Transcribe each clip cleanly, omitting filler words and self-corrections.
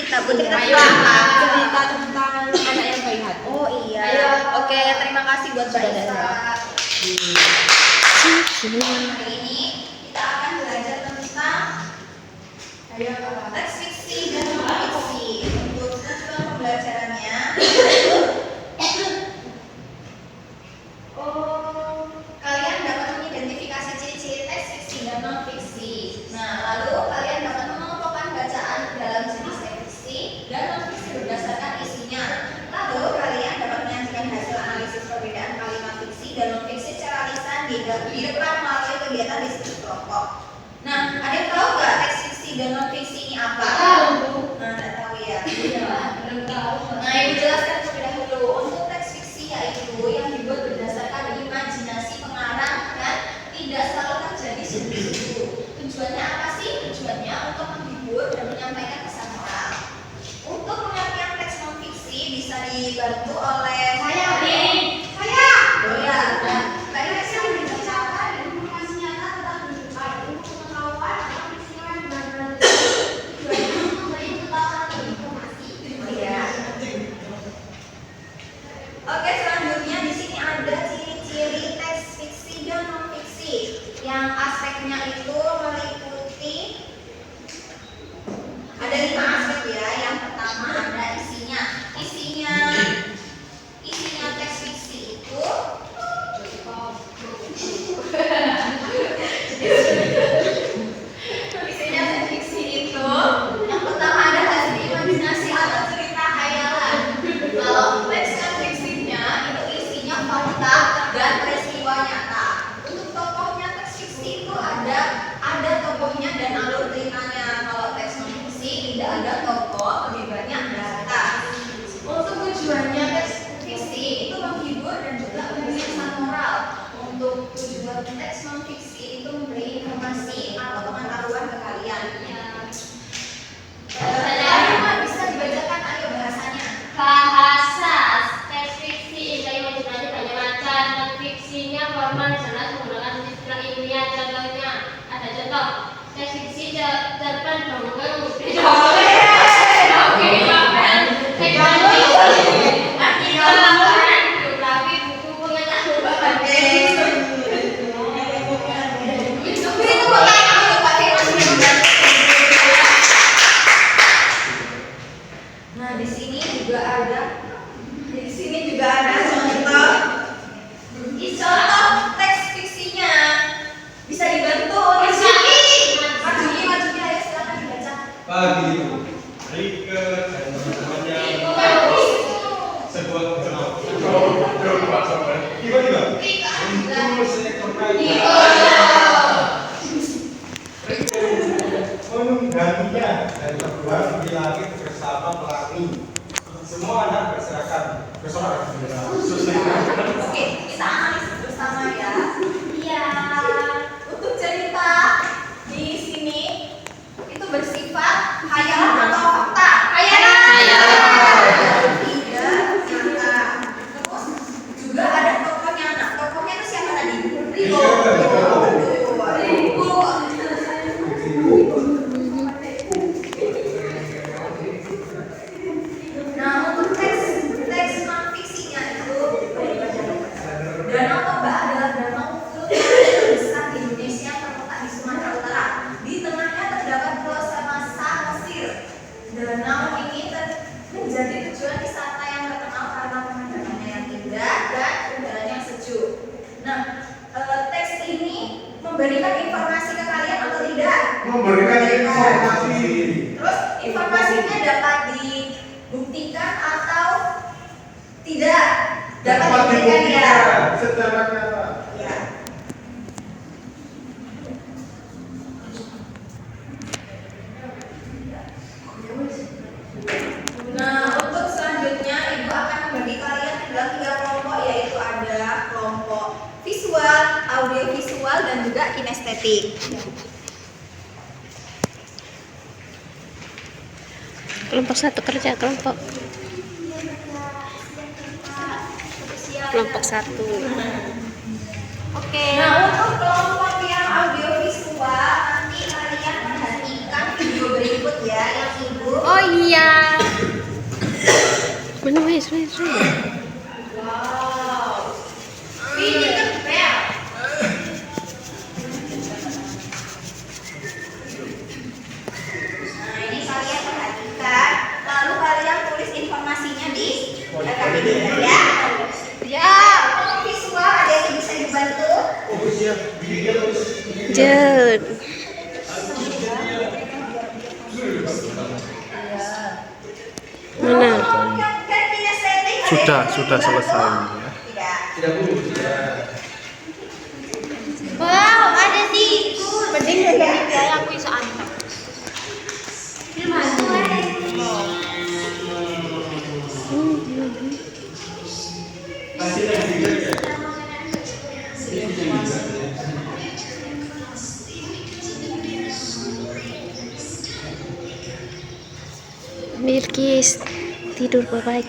cerita. Bu cerita Ayo, apa? cerita tentang anak yang baik hati. Oh iya. Ayo. Oke, terima kasih buat Mbak Isa. Hari ini kita akan belajar tentang teks fiksi dan non fiksi. Untuk tujuan pembelajarannya, kalian dapat mengidentifikasi ciri-ciri teks fiksi dan non fiksi. Nah, lalu kalian dapat mengelompokkan bacaan dalam jenis teks fiksi dan non fiksi berdasarkan isinya. Lalu kalian dapat menyajikan hasil analisis perbedaan kalimat fiksi dan non fiksi secara lisan di depan melalui kegiatan diskusi kelompok. Nah, ada yang tahu nggak teks fiksi dan non fiksi ini apa? Nah, nggak tahu ya. Belum tahu. Nah, yang dijelaskan terlebih dahulu. Untuk teks fiksi yaitu yang dibuat berdasarkan imajinasi pengarang dan tidak selalu terjadi sungguh-sungguh. Tujuannya apa sih? Tujuannya untuk menghibur dan menyampaikan pesan moral. Untuk pengertian teks non fiksi bisa dibantu oleh saya. Oh ya. Nah, tadi saya menceritakan informasi nyata tentang kehidupan untuk pengetahuan atau peristiwa yang benar-benar tujuannya untuk memberi pengetahuan atau informasi. Oh ya. Oke, selanjutnya di sini ada ciri-ciri teks fiksi dan non fiksi yang aspeknya itu meliputi ada 5 aspek ya. Yang pertama ada isinya. Isinya teks fiksi itu isinya teks fiksi itu yang pertama ada hasil imajinasi atau cerita khayalan. Kalau teks non fiksinya itu isinya fakta dan peristiwa nyata. Untuk tokohnya teks fiksi itu ada tokohnya dan alur ceritanya. Kalau teks non fiksi tidak ada tokoh, lebih banyak data. Untuk tujuannya teks fiksi itu menghibur dan juga memberi pesan moral. Untuk tujuan teks non fiksi itu memberi informasi atau pengetahuan ke kalian. Bisa dibacakan ayo bahasanya. Bahasa teks fiksi imajinasi banyak macam. Non fiksinya formal jelas menggunakan istilah ilmiah. Contohnya ada contoh teks fiksi cerpen dongeng biografi buku pengetahuan. Nah, di sini juga ada contoh teks fiksinya. Bisa dibantu oleh sini. Maju ayo silakan dibaca. Pagi itu, Rike dan teman-temannya sebuah tiba-tiba muncul seekor naga menungganginya dan terbang di langit bersama pelangi. Semua anak bersorak. Oke, kita analisis bersama ya. Iya. Untuk cerita di sini itu bersifat khayalan atau fakta? Khayalan. Tidak nyata. Terus juga ada tokohnya. Nah, tokohnya itu siapa tadi? Rico. Nah, untuk teks non fiksinya itu Danau Toba adalah danau terbesar di Indonesia terletak di Sumatera Utara. Di tengahnya terdapat Pulau Samosir, Mesir. Danau ini menjadi tujuan wisata yang terkenal karena pemandangannya yang indah dan udaranya yang sejuk. Nah, teks ini memberikan informasi ke kalian atau tidak? Memberikan informasi. Terus informasinya dapat dibuktikan atau tidak? Dapat dibuktikan ya. Secara nyata. Ya. Nah, untuk selanjutnya Ibu akan membagi kalian ke dalam 3 kelompok, yaitu ada kelompok visual, audiovisual, dan juga kinestetik. Kelompok 1 kerja kelompok 1. Oke. Nah, untuk kelompok yang audiovisual nanti kalian perhatikan video ibu berikut ya, yang ibu. Oh iya. Mana wes. Wow. Ring the bell. Nah, ini kalian perhatikan. Lalu kalian tulis informasinya di kabinet ya. Ya, visual ada yang bisa dibantu? Oh siap, Jun. Mana? Sudah selesai. tidak Bu, tidak. Wow, ada tikus. Mending dari aku iso antar. Bilkis tidur baik.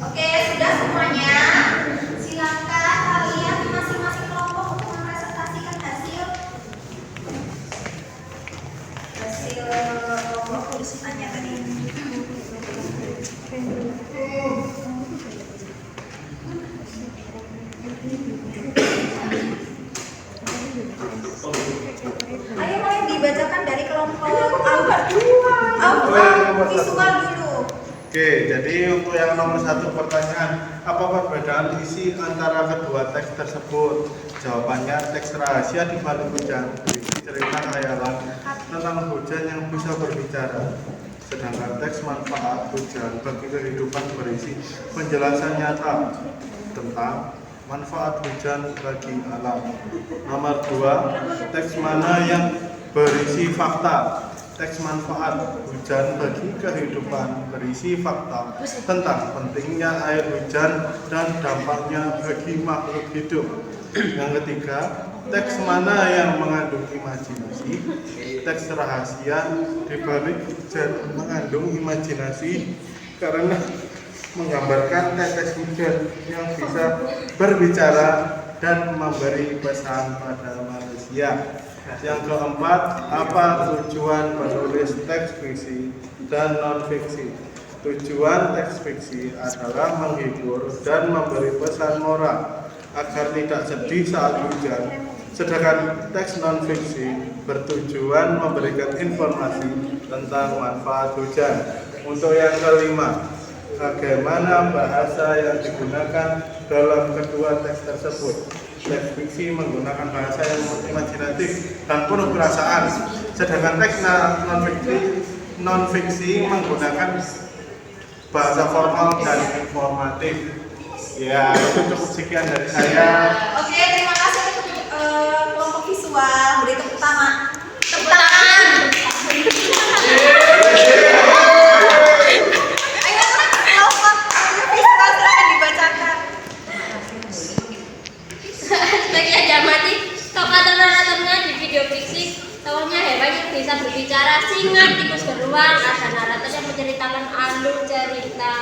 Oke, sudah semuanya. Silakan kalian masing-masing kelompok untuk mempresentasikan hasil kelompok tulisannya tadi. Ayo mulai dibacakan dari kelompok visual dulu. Oke, jadi untuk yang nomor 1 pertanyaan, apa perbedaan isi antara kedua teks tersebut? Jawabannya, teks rahasia di balik hujan berisi cerita khayalan tentang hujan yang bisa berbicara. Sedangkan teks manfaat hujan bagi kehidupan berisi penjelasan nyata tentang manfaat hujan bagi alam. Nomor 2, teks mana yang berisi fakta? Teks manfaat hujan bagi kehidupan berisi fakta tentang pentingnya air hujan dan dampaknya bagi makhluk hidup. Yang ketiga, teks mana yang mengandung imajinasi? Teks rahasia di balik hujan mengandung imajinasi karena menggambarkan tetes hujan yang bisa berbicara dan memberi pesan pada manusia. Yang keempat, apa tujuan penulis teks fiksi dan non-fiksi? Tujuan teks fiksi adalah menghibur dan memberi pesan moral agar tidak sedih saat hujan. Sedangkan teks non-fiksi bertujuan memberikan informasi tentang manfaat hujan. Untuk yang kelima, bagaimana bahasa yang digunakan dalam kedua teks tersebut? Teks fiksi menggunakan bahasa yang imajinatif dan penuh perasaan, sedangkan teks non-fiksi menggunakan bahasa formal dan informatif. Ya, itu cukup sekian dari saya. Oke, terima kasih untuk kelompok visual. Beri tepuk tangan. Tepuk tangan. kehidupan, ada narator yang menceritakan alur cerita.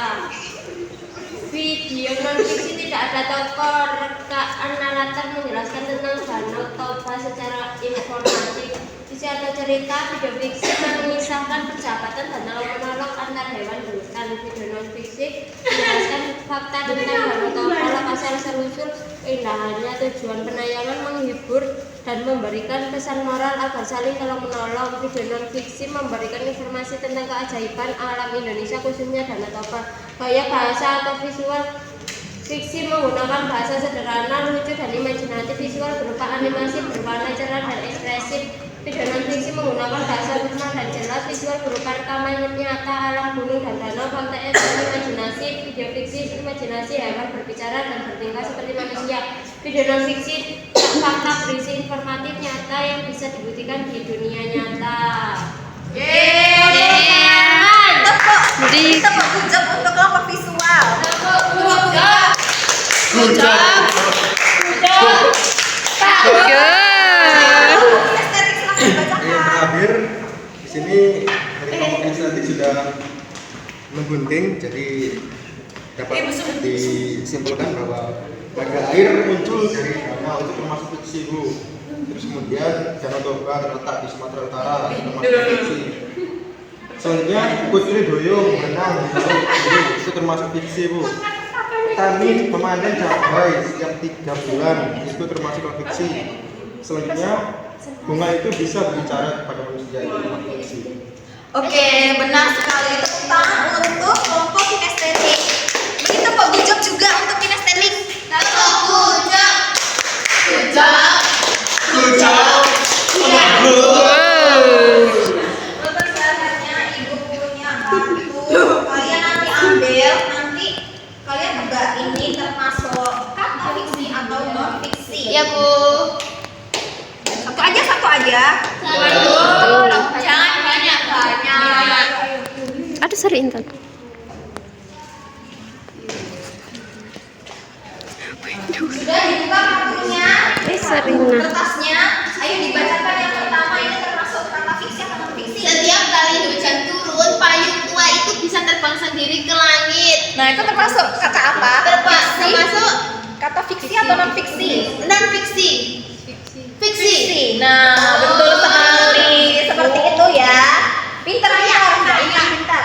Video non fiksi tidak ada tokoh, rekaan narator menjelaskan tentang Danau Toba secara informatif. Visi atau cerita video fiksi mengisahkan persahabatan dan monolog antar hewan bukan. Video non fiksi menjelaskan fakta tentang Danau Toba, lokasi asal-usul, keindahannya, tujuan penayangan, menghibur dan memberikan pesan moral agar saling tolong-menolong. Video non fiksi memberikan informasi tentang keajaiban alam Indonesia khususnya Danau Toba. Gaya bahasa atau visual fiksi menggunakan bahasa sederhana, lucu dan imajinatif. Visual berupa animasi berwarna cerah dan ekspresif. Video non fiksi menggunakan bahasa formal dan jelas. Visual berupa rekaman nyata alam gunung dan danau. Fakta dan imajinasi. Video fiksi imajinasi hewan berbicara dan bertingkah seperti manusia. Video non fiksi fakta berisi informatif nyata yang bisa dibuktikan di dunia nyata. Tepuk hujung untuk kelompok visual. Good. Estetik silahkan dibacakan. Yang terakhir di sini dari kelompok estetik sudah menggunting, jadi dapat disimpulkan bahwa pada air muncul dari danau itu termasuk fiksi, Bu. Terus kemudian Danau Toba terletak di Sumatera Utara termasuk fiksi. Selanjutnya Putri Doyong berenang di Laut Biru itu termasuk fiksi, Bu. Petani memanen cabai setiap 3 bulan itu termasuk fiksi. Selanjutnya bunga itu bisa berbicara kepada manusia itu termasuk fiksi. Oke, benar sekali. Tepuk tangan untuk kelompok kinestetik. Ini tepuk hujung juga untuk kinestetik. Tepuk hujung. Untuk selanjutnya ibu punya kartu. Kalian nanti ambil, nanti kalian tebak ini termasuk kata fiksi atau non fiksi. Iya, Bu. Satu aja. Jangan banyak. Ada seri Intan. Sudah dibuka kartunya. Serina. Kertasnya. Ayo dibacakan yang pertama, ini termasuk kata fiksi atau non fiksi? Setiap kali hujan turun, payung tua itu bisa terbang sendiri ke langit. Nah, itu termasuk kata apa? Termasuk Kata fiksi atau non fiksi? non fiksi. Fiksi. Nah, betul sekali. Seperti itu ya. Pintar ya, pintar.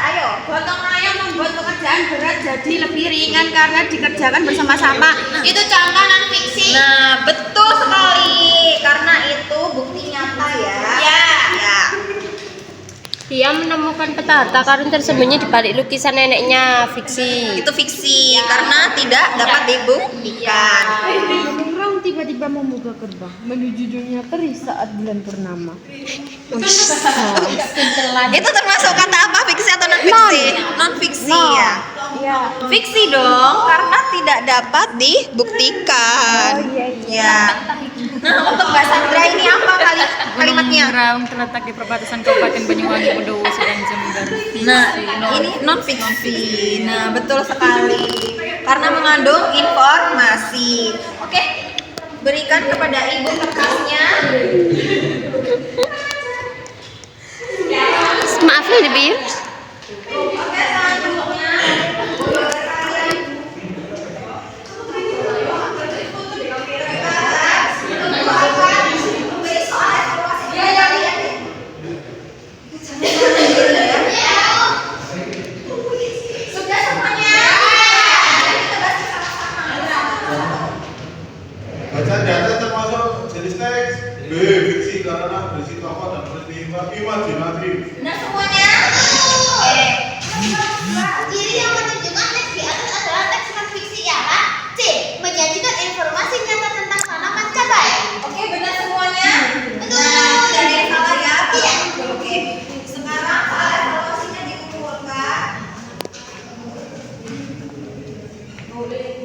Ayo. Gotong royong membuat pekerjaan berat jadi lebih ringan karena dikerjakan bersama-sama. Itu contoh non fiksi. Nah, betul sekali. Karena itu bukti nyata ya. Ya. Dia menemukan peta harta karun tersembunyi di balik lukisan neneknya. Fiksi. Itu fiksi karena tidak dapat dibuktikan. Gunung Raung tiba-tiba membuka gerbang menuju dunia teri saat bulan purnama. Itu termasuk kata apa? Fiksi atau non fiksi? Non fiksi ya. Ya. Fiksi dong, karena tidak dapat dibuktikan. Ya. Nah, untuk Mbak Sandra ini apa kalimatnya? Raung terletak di perbatasan Kabupaten Banyuwangi, Bondowoso dan Jember. Nah, ini non fiksi. Nah, betul sekali. Karena mengandung informasi. Oke. Berikan kepada Ibu kertasnya. Maaf nih, Debbie. Oke, selanjutnya. Sudah semuanya. Bacaan data termasuk jenis teks. B. Fiksi karena berisi tokoh dan peristiwa imajinatif. Nah, semuanya. Ciri yang menunjukkan teks di atas adalah teks non fiksi ya, Pak. C. Menyajikan informasi nyata tentang tanaman cabai. Oke, benar semuanya. Betul. Nah, tidak ada yang salah ya. Iya. Oke. Sekarang soal evaluasinya dikumpulkan. Boleh.